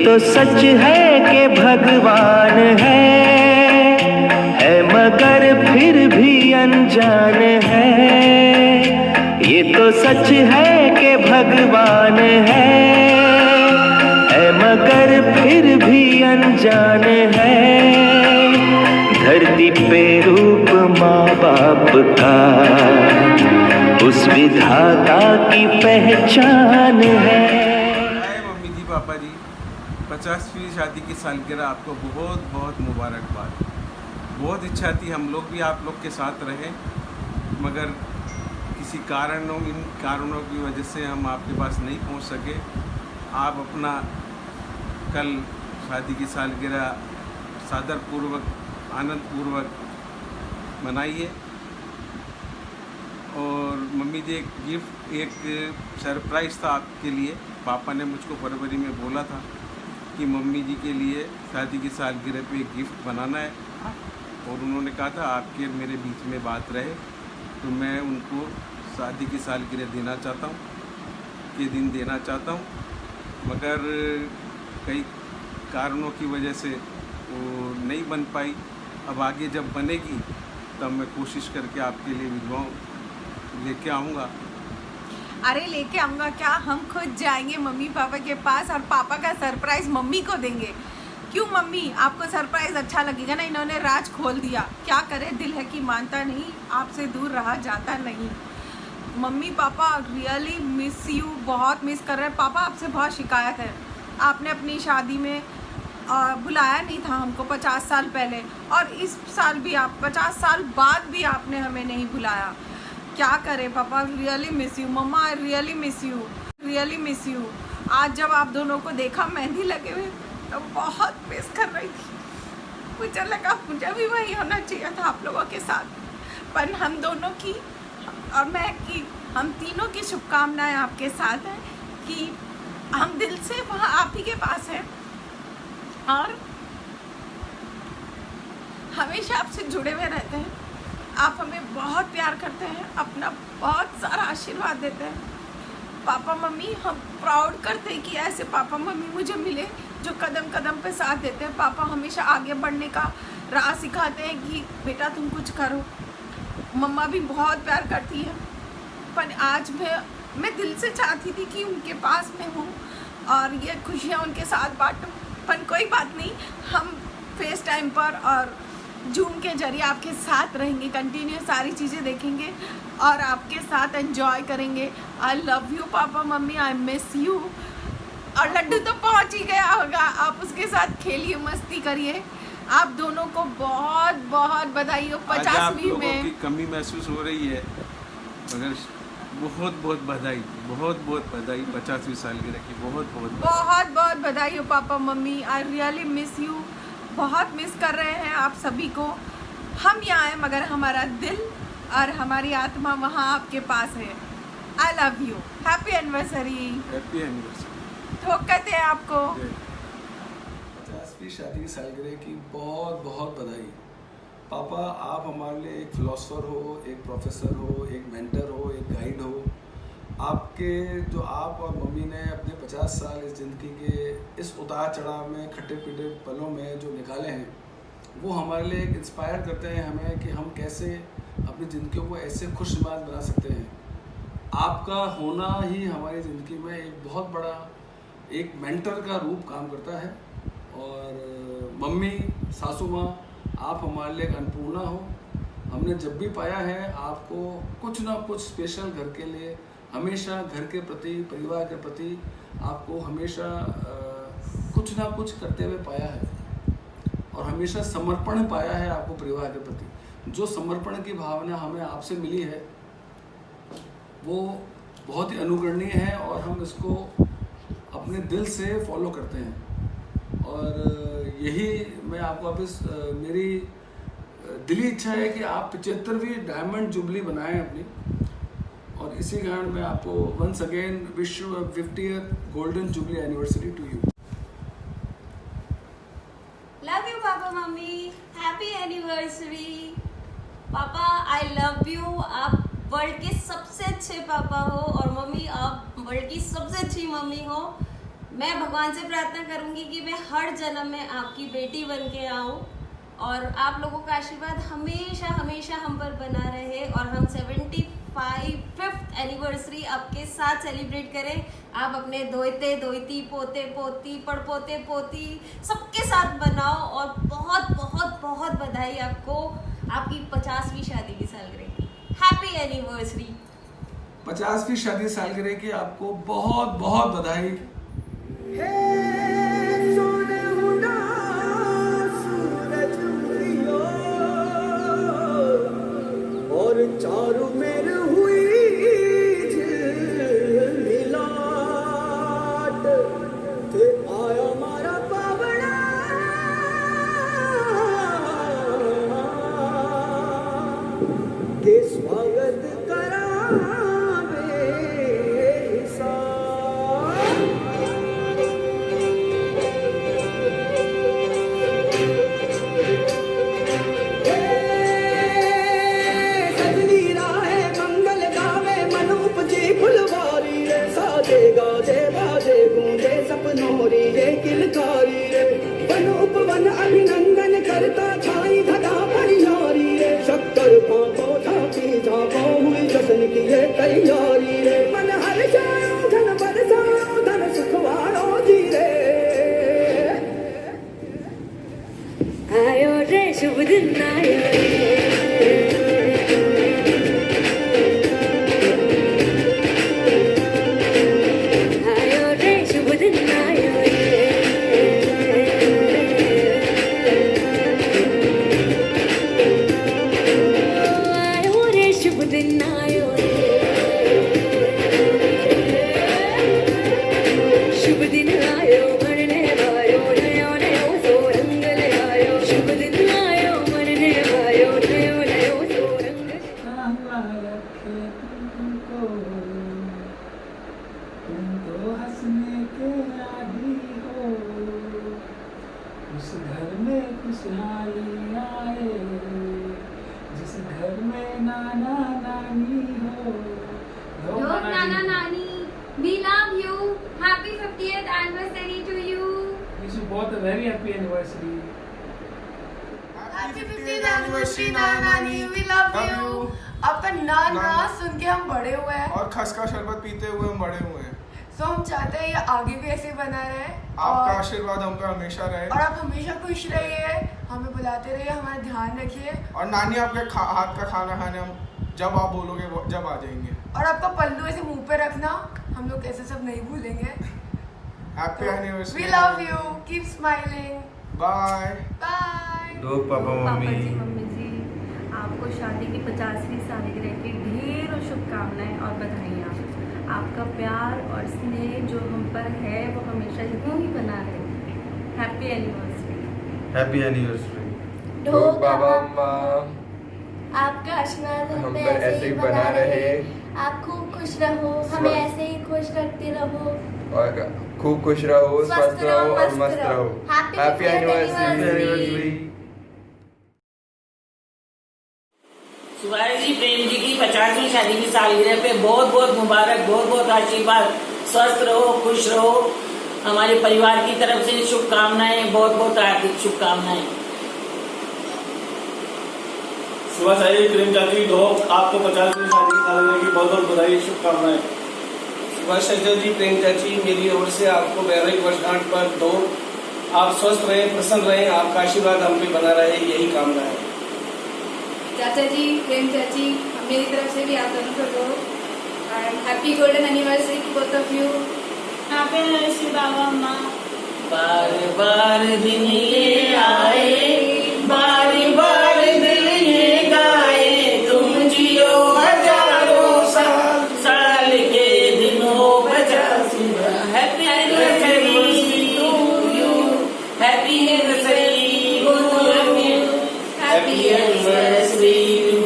तो सच है कि भगवान है मगर फिर भी अनजान है। ये तो सच है कि भगवान है मगर फिर भी अनजान है। धरती पे रूप माँ बाप का उस विधाता की पहचान है। मम्मी जी, पापा जी, 50वीं शादी की सालगिरह आपको बहुत बहुत मुबारकबाद। बहुत इच्छा थी हम लोग भी आप लोग के साथ रहें, मगर किसी इन कारणों की वजह से हम आपके पास नहीं पहुंच सके। आप अपना कल शादी की सालगिरह सादरपूर्वक आनंदपूर्वक मनाइए। और मम्मी जी, एक सरप्राइज़ था आपके लिए। पापा ने मुझको फरवरी में बोला था कि मम्मी जी के लिए शादी की सालगिरह पे एक गिफ्ट बनाना है, और उन्होंने कहा था आपके मेरे बीच में बात रहे तो मैं उनको शादी की सालगिरह देना चाहता हूँ, के दिन देना चाहता हूँ, मगर कई कारणों की वजह से वो नहीं बन पाई। अब आगे जब बनेगी तब मैं कोशिश करके आपके लिए भिजवाऊँ लेके आऊँगा। अरे लेके आऊँगा क्या, हम खुद जाएंगे मम्मी पापा के पास और पापा का सरप्राइज मम्मी को देंगे। क्यों मम्मी, आपको सरप्राइज अच्छा लगेगा ना? इन्होंने राज खोल दिया, क्या करे, दिल है कि मानता नहीं, आपसे दूर रहा जाता नहीं। Mummy papa really miss you, बहुत मिस कर रहे हैं। पापा आपसे बहुत शिकायत है, आपने अपनी शादी में बुलाया नहीं था हमको 50 साल पहले, और इस साल भी आप 50 साल बाद भी आपने हमें नहीं बुलाया। क्या करें पापा, रियली मिस यू। मम्मा I really miss you, really miss you. आज जब आप दोनों को देखा मेहंदी लगे हुए तो बहुत मिस कर रही थी। मुझे लगा मुझे भी वही होना चाहिए था आप लोगों के साथ, पर हम दोनों की और मैं की, हम तीनों की शुभकामनाएं आपके साथ हैं कि हम दिल से वहाँ आप ही के पास हैं और हमेशा आपसे जुड़े हुए रहते हैं। आप हमें बहुत प्यार करते हैं, अपना बहुत सारा आशीर्वाद देते हैं। पापा मम्मी, हम प्राउड करते हैं कि ऐसे पापा मम्मी मुझे मिले जो कदम कदम पे साथ देते हैं। पापा हमेशा आगे बढ़ने का राह सिखाते हैं कि बेटा तुम कुछ करो। मम्मा भी बहुत प्यार करती है, पर आज मैं दिल से चाहती थी कि उनके पास मैं हूँ और ये खुशियाँ उनके साथ बांटूँ, पर कोई बात नहीं, हम फेस टाइम पर और जूम के जरिए आपके साथ रहेंगे, कंटिन्यू सारी चीज़ें देखेंगे और आपके साथ एंजॉय करेंगे। आई लव यू पापा मम्मी, आई मिस यू। और लड्डू तो पहुंच ही गया होगा, आप उसके साथ खेलिए, मस्ती करिए। आप दोनों को बहुत बहुत बधाई हो 50वीं में। की कमी महसूस हो रही है, मगर बहुत बहुत बधाई, बहुत बहुत बधाई 50वीं सालगिरह की, बहुत बहुत बधाई हो papa mummy. I really miss you, बहुत मिस कर रहे हैं आप सभी को। हम यहाँ हैं मगर हमारा दिल और हमारी आत्मा वहाँ आपके पास है। आई love you, happy anniversary. Happy anniversary. ठोक कहते हैं आपको। 50वीं शादी की सालगिरह की बहुत बहुत बधाई। पापा, आप हमारे लिए एक फिलोसोफर हो, एक प्रोफेसर हो, एक मेंटर हो, एक गाइड हो। आपके जो आप और मम्मी ने अपने 50 साल इस ज़िंदगी के इस उतार चढ़ाव में, खट्टे पीटे पलों में जो निकाले हैं, वो हमारे लिए एक इंस्पायर करते हैं हमें कि हम कैसे अपनी ज़िंदगी को ऐसे खुशनुमा बना सकते हैं। आपका होना ही हमारी ज़िंदगी में एक बहुत बड़ा एक मेंटर का रूप काम करता है। और मम्मी, सासू माँ, आप हमारे लिए एक अन्नपूर्णा हो। हमने जब भी पाया है आपको कुछ ना कुछ स्पेशल घर के लिए, हमेशा घर के प्रति, परिवार के प्रति आपको हमेशा कुछ ना कुछ करते हुए पाया है और हमेशा समर्पण पाया है आपको परिवार के प्रति। जो समर्पण की भावना हमें आपसे मिली है वो बहुत ही अनुकरणीय है और हम इसको अपने दिल से फॉलो करते हैं। और यही मैं आपको वापस मेरी दिली इच्छा है कि आप 75वीं डायमंड जुबली बनाएं अपनी, और इसी कारण मैं आपको once again wish you 50th golden jubilee anniversary to you. Love you पापा मम्मी, हैप्पी एनिवर्सरी। पापा आई लव यू, आप वर्ल्ड के सबसे अच्छे पापा हो और मम्मी आप वर्ल्ड की सबसे अच्छी मम्मी हो। मैं भगवान से प्रार्थना करूंगी कि मैं हर जन्म में आपकी बेटी बन के आऊँ और आप लोगों का आशीर्वाद हमेशा हमेशा हम पर बना रहे और हम 75th एनिवर्सरी आपके साथ सेलिब्रेट करें। आप अपने दोते दोती पोते पोती पड़पोते पोती सबके साथ बनाओ और बहुत बहुत बहुत बधाई आपको आपकी 50वीं शादी की सालगिरह की। Happy anniversary. 50वीं शादी सालगिरह की आपको बहुत बहुत बधाई। और चारों मेर हुई झिलमिलाट, ते आया मारा पावड़ा के स्वागत करा अभिनंदन करता छाई घटा परियारी रे, शक्कर पापो झांकी झांको हुई जश्न की ये तैयारी रे, मन हर जाओ धन बरसाओ धन सुखवारो जी रे। आयो रे शुभ दिन आयो रे, आयो रे शुभ दिन आयो रे, आयो रे शुभ दिन आयो रे, शुभ दिन आयो मरने वायो नयो नयो सो रंग ले आयो, शुभ दिन आयो मरने वायो नयो नयो सो रंग तुम तो हंसने के आदी हो, उस घर में खुशहाली आए जिस घर में नाना नानी हो। Love Nana Nani, we love you. Happy 50th anniversary to you. Wish you both a very happy anniversary. Happy 50th anniversary नाना नानी, we love you. आपका नाना सुन के हम बड़े हुए हैं और खसका शरबत पीते हुए हम बड़े हुए हैं। तो हम चाहते हैं ये आगे भी ऐसे बना रहे। आपका आशीर्वाद हम पे हमेशा रहे और आप हमेशा खुश रहिए, हमें बुलाते रहिए, हमारा ध्यान रखिए। और नानी आपके हाथ का खाना खाने हम जब आप बोलोगे जब आ जाएंगे। और आपका पल्लू ऐसे मुंह पे रखना, हम लोग ऐसे सब नहीं भूलेंगे। Happy anniversary. We love you. Keep smiling. Bye Bye. दो पापा मम्मी। मम्मी जी, आपको शादी की 50वीं सालगिरह की ढेरों शुभकामनाएं और बधाइयाँ। आपका प्यार और स्नेह जो हम पर है वो हमेशा यूं ही बना रहे। Happy anniversary. Happy anniversary. ढोक बाबा आपका आशीर्वाद हम पर ऐसे ही बना रहे, आप खूब खुश रहो, हमें ऐसे ही खुश रखते रहो और खूब खुश रहो, स्वस्थ रहो और मस्त रहो। Happy anniversary. सुभाष जी प्रेम जी की 50वीं शादी की सालगिरह पे बहुत बहुत मुबारक, बहुत बहुत आशीर्वाद। स्वस्थ रहो, खुश रहो। हमारे परिवार की तरफ से शुभकामनाएं, बहुत बहुत हार्दिक शुभकामनाएं। सुभाष जी प्रेम चाची ढोक, आपको 50वीं शादी की सालगिरह की बहुत बहुत बधाई, शुभकामनाएं। सुभाष जी प्रेम चाची, मेरी ओर से आपको 12वीं वर्षगांठ पर दो। आप स्वस्थ रहें, प्रसन्न रहें, आपका आशीर्वाद हम पे बना रहे, यही कामना है। चाचा जी, प्रेम चाची, मेरी तरफ से भी आप दोनों को दो। Happy golden anniversary to both of you. Happy anniversary बाबा अम्मा। बार बार दिन ये आए, बार बार दिल ये गाए, तुम जियो हजारों साल, साल के दिनों 50। Happy anniversary to you, happy anniversary to you, happy anniversary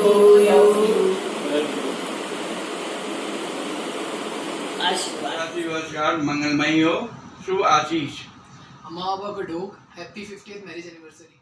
to you. वर्षगांठ मंगलमयी हो, शुभ आशीष। अम्मा बाबा को ढोक, हैप्पी 50th मैरिज एनिवर्सरी।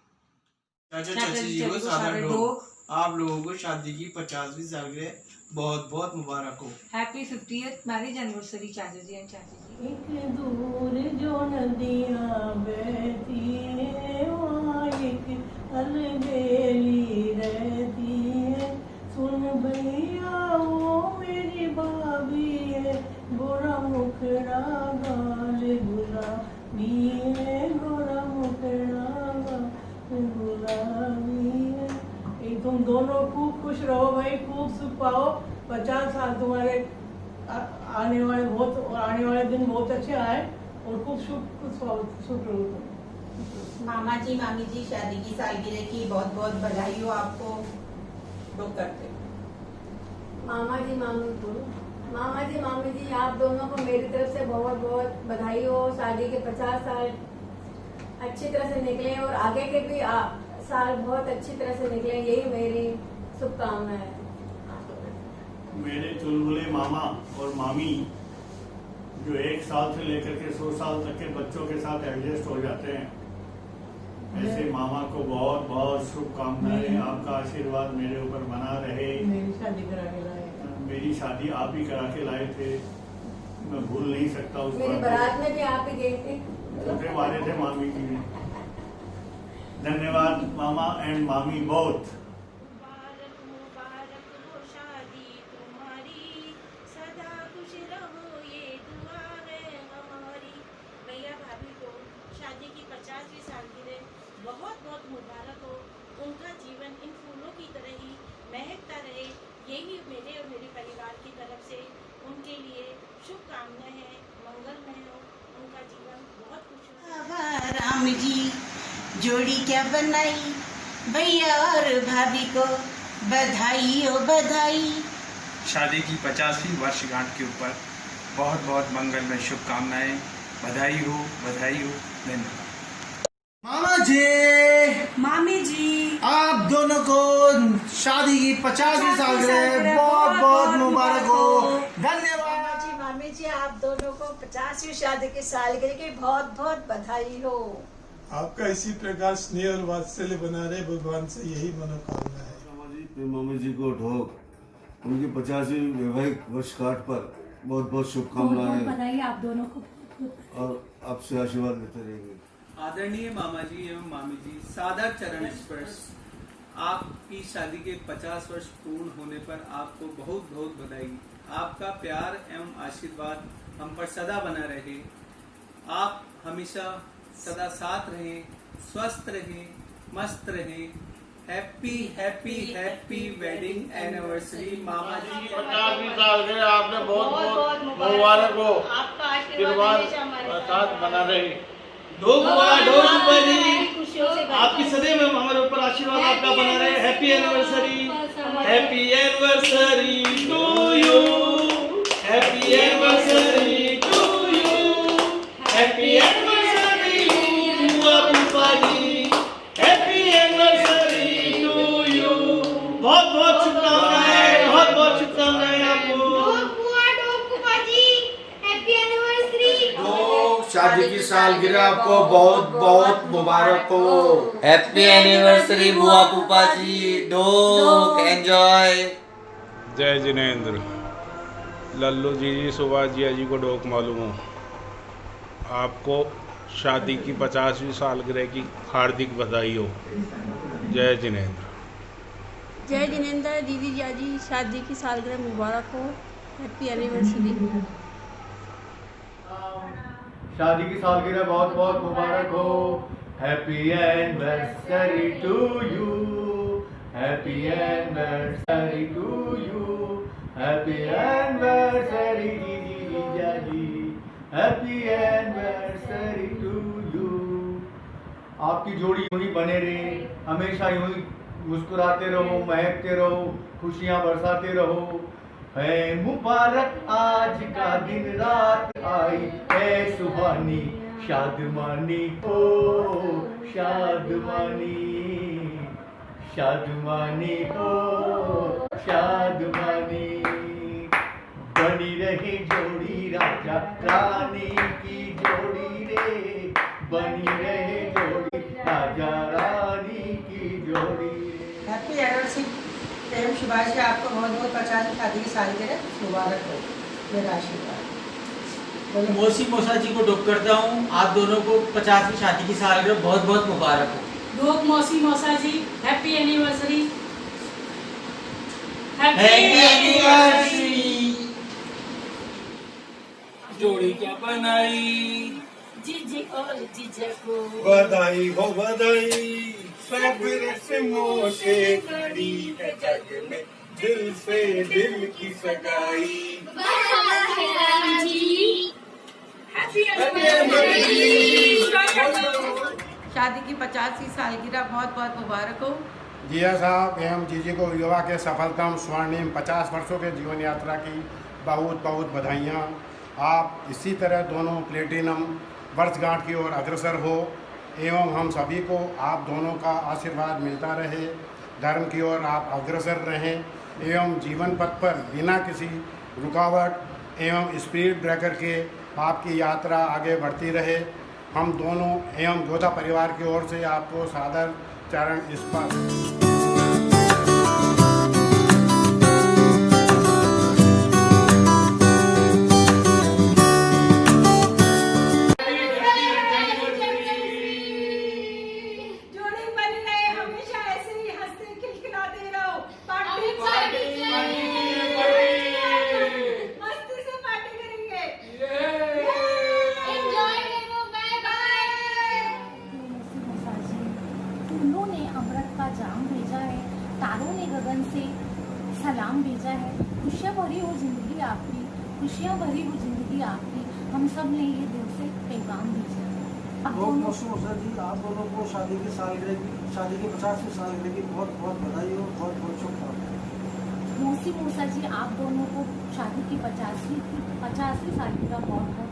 चाचा चाची जी को सादर ढोक, आप लोगों को शादी की 50वीं सालगिरह बहुत बहुत मुबारक हो। हैप्पी 50th मैरिज एनिवर्सरी चाचा जी एंड चाची जी। एक दूर जो नदियाँ बहती हैं वहाँ एक अलबेली रहती है। सुन भैया वो मेरी भाभी है, गोरा मुखड़ा गाल गुलाबी है, गोरा मुखड़ा गाल गुलाबी है। तुम दोनों खूब खुश रहो भाई, खूब सुख पाओ। 50 साल तुम्हारे आने वाले दिन बहुत अच्छे आए और खूब सुख रहो तुम। मामा जी मामी जी शादी की सालगिरह की बहुत बहुत बधाई हो आपको। लोग करते मामा जी मामी जी आप दोनों को मेरी तरफ से बहुत बहुत बधाई हो। शादी के 50 साल अच्छी तरह से निकले और आगे के भी साल बहुत अच्छी तरह से निकले, यही मेरी शुभकामना है। मेरे चुलबुले मामा और मामी जो 1 साल से लेकर के 100 साल तक के बच्चों के साथ एडजस्ट हो जाते हैं, ऐसे मामा को बहुत बहुत शुभकामनाएं। आपका आशीर्वाद मेरे ऊपर बना रहे। मेरी शादी करा के लाए, मेरी शादी आप ही करा के लाए थे, मैं भूल नहीं सकता उस मेरी बारात में भी आप ही गए थे। छोटे वाले थे मामी जी ने। धन्यवाद मामा एंड मामी बोथ। शादी की 50वीं सालगिरह बहुत बहुत मुबारक हो। उनका जीवन इन फूलों की तरह ही महकता रहे, यही मेरे और मेरे परिवार की तरफ से उनके लिए शुभकामनाएं हैं। मंगलमय हो उनका जीवन, बहुत खुश हो। राम जी जोड़ी क्या बनाई, भैया और भाभी को बधाई हो बधाई। शादी की 50वीं वर्षगांठ के ऊपर बहुत बहुत मंगलमय शुभकामनाएं। बधाई हो धन्यवाद। मामा जी मामी जी आप दोनों को शादी की 50वीं सालगिरह बहुत बहुत मुबारक हो। धन्यवाद। मामी जी आप दोनों को 50वीं शादी की सालगिरह की बहुत बहुत बधाई हो। आपका इसी प्रकार स्नेह और वात्सल्य बना रहे, भगवान से यही मनोकामना है। मामी जी को ढोक उनकी 50वीं वैवाहिक वर्षगांठ पर बहुत बहुत शुभकामनाएं। बधाई आप दोनों को और आपसे आशीर्वाद लेते रहेंगे। आदरणीय मामा जी एवं मामी जी, सादर चरण स्पर्श। आपकी शादी के 50 वर्ष पूर्ण होने पर आपको बहुत बहुत बधाई। आपका प्यार एवं आशीर्वाद हम पर सदा बना रहे। आप हमेशा सदा साथ रहें, स्वस्थ रहें, मस्त रहें। Happy happy happy wedding anniversary मामा जी। 50वीं सालगिरह आपने बहुत बहुत मुबारक हो। आशीर्वाद साथ बना रहे। ढोक बुआ जी, आपकी सदैव हमारे ऊपर आशीर्वाद आपका बना रहे। Happy anniversary to you, happy anniversary to you, happy anniversary बुआ पुपा जी, हैप्पी एनिवर्सरी टू यू। बहुत बहुत शुभकामनाएं, बहुत बहुत शुभकामनाएं आपको। शादी की सालगिरह आपको बहुत बहुत मुबारक हो। हैप्पी एनिवर्सरी बुआ पुपा जी। डोक एंजॉय। जय जिनेंद्र। लल्लू जी सुभाष जी को ढोक मालूम हो। आपको शादी की 50वीं सालगिरह की हार्दिक बधाई हो। जय जिनेंद्र। जय जिनेंद्र। दीदी जाजी शादी की सालगिरह मुबारक हो। Happy anniversary. शादी की सालगिरह बहुत बहुत मुबारक हो। Happy anniversary to you, happy anniversary to you, happy anniversary जीजा जी, हैप्पी एनिवर्सरी टू यू। आपकी जोड़ी यूं ही बने रहे, हमेशा यूं ही मुस्कुराते रहो, महकते रहो, खुशियां बरसाते रहो। है मुबारक आज का दिन, रात आई है सुहानी, शादमानी हो शादमानी, शादमानी हो शादमानी। बनी रही जोड़ी राजा रानी की जोड़ी रे, बनी रहे जोड़ी राजा रानी की जोड़ी। हैप्पी हैप्पी एनिवर्सरी प्रेम शुभाशी, आपको बहुत बहुत 50 शादी की सालगिरह मुबारक हो। मेरा आशीर्वाद। मौसी मौसा जी को डुब करता हूँ, आप दोनों को 50वीं शादी की सालगिरह बहुत बहुत मुबारक हो। डोक मौसी मौसा जी हैप्पी एनिवर्सरी। Happy anniversary. जोड़ी क्या बनाई जीजे और जीजा को बधाई हो बधाई, सब रस्मों से बड़ी है जग में, दिल से दिल की सगाई। शादी की 50वीं सालगिरह बहुत बहुत मुबारक हो। जिया साहब एवं जीजी को युवा के सफलतम स्वर्णिम 50 वर्षों के जीवन यात्रा की बहुत बहुत बधाइयाँ। आप इसी तरह दोनों प्लेटिनम वर्षगांठ की ओर अग्रसर हो एवं हम सभी को आप दोनों का आशीर्वाद मिलता रहे, धर्म की ओर आप अग्रसर रहें एवं जीवन पथ पर बिना किसी रुकावट एवं स्पीड ब्रेकर के आपकी यात्रा आगे बढ़ती रहे। हम दोनों एवं गोदा परिवार की ओर से आपको सादर चरण स्पर्श। फूलों ने अमृत का जाम भेजा है, तारों ने गगन से सलाम भेजा है। खुशियाँ भरी हो जिंदगी आपकी, खुशियाँ भरी हो जिंदगी आपकी, हम सब ने ये दिल से पैगाम भेजा है। मौसी मौसा जी, आप दोनों को शादी की 50वीं सालगिरह की बहुत बहुत बधाई हो, बहुत बहुत शुभकामनाएं। मौसी मौसा जी, आप दोनों को शादी की 50वीं सालगिरह बहुत बहुत।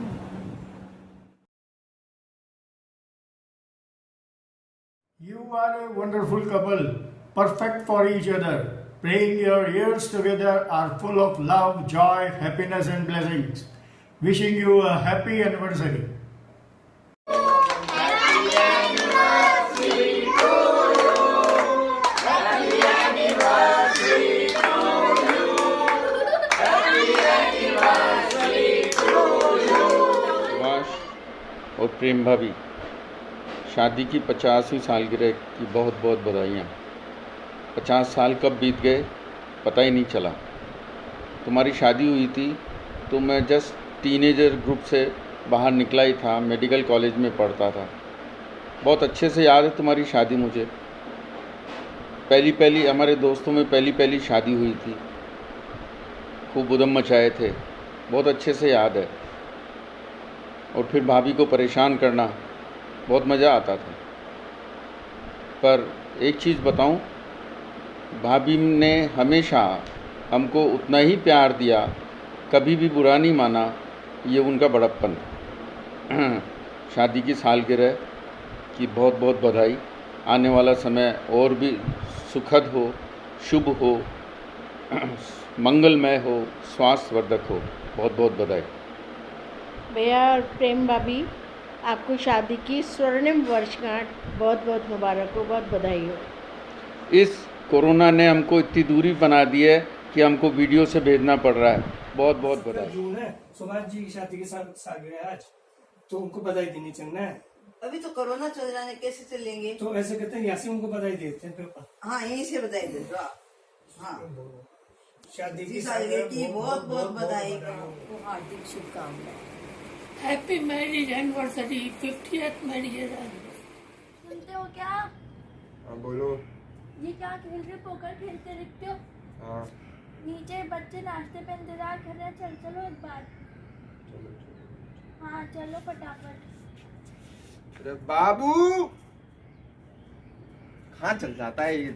You are a wonderful couple, perfect for each other. Praying your years together are full of love, joy, happiness and blessings. Wishing you a happy anniversary. Happy anniversary to you. Happy anniversary to you. Happy anniversary to you. Subhash और प्रेम भाभी, शादी की 50वीं सालगिरह की बहुत बहुत बधाइयाँ। 50 साल कब बीत गए पता ही नहीं चला। तुम्हारी शादी हुई थी तो मैं जस्ट टीनेजर ग्रुप से बाहर निकला ही था, मेडिकल कॉलेज में पढ़ता था। बहुत अच्छे से याद है तुम्हारी शादी मुझे। पहली हमारे दोस्तों में पहली शादी हुई थी, खूब उधम मचाए थे, बहुत अच्छे से याद है। और फिर भाभी को परेशान करना, बहुत मज़ा आता था। पर एक चीज़ बताऊं, भाभी ने हमेशा हमको उतना ही प्यार दिया, कभी भी बुरा नहीं माना, ये उनका बड़प्पन। शादी की सालगिरह की बहुत बहुत बधाई। आने वाला समय और भी सुखद हो, शुभ हो, मंगलमय हो, स्वास्थ्यवर्धक हो। बहुत बहुत बधाई। भैया और प्रेम भाभी, आपको शादी की स्वर्णिम वर्षगांठ बहुत बहुत मुबारक हो, बहुत बधाई हो। इस कोरोना ने हमको इतनी दूरी बना दी है कि हमको वीडियो से भेजना पड़ रहा है। बहुत बहुत बधाई। जून है, सुभाष जी की शादी की सालगिरह है आज, तो उनको बधाई देनी चलना है। अभी तो कोरोना चल रहा है, कैसे चलेंगे? तो ऐसे कहते हैं यहाँ से उनको बधाई देते हैं। हाँ, यहीं से बधाई दे दो। हाँ, शादी की सालगिरह की बहुत बहुत बधाई, हार्दिक शुभकामनाएं। Happy marriage anniversary, 50th marriage anniversary. सुनते हो क्या? हाँ बोलो। ये क्या खेल रहे, पोकर खेलते दिखते हो? हाँ। नीचे बच्चे नाश्ते पे इंतजार कर रहे हैं, चलो एक बार। हाँ चलो फटाफट। अरे बाबू, कहाँ चल जाता है ये?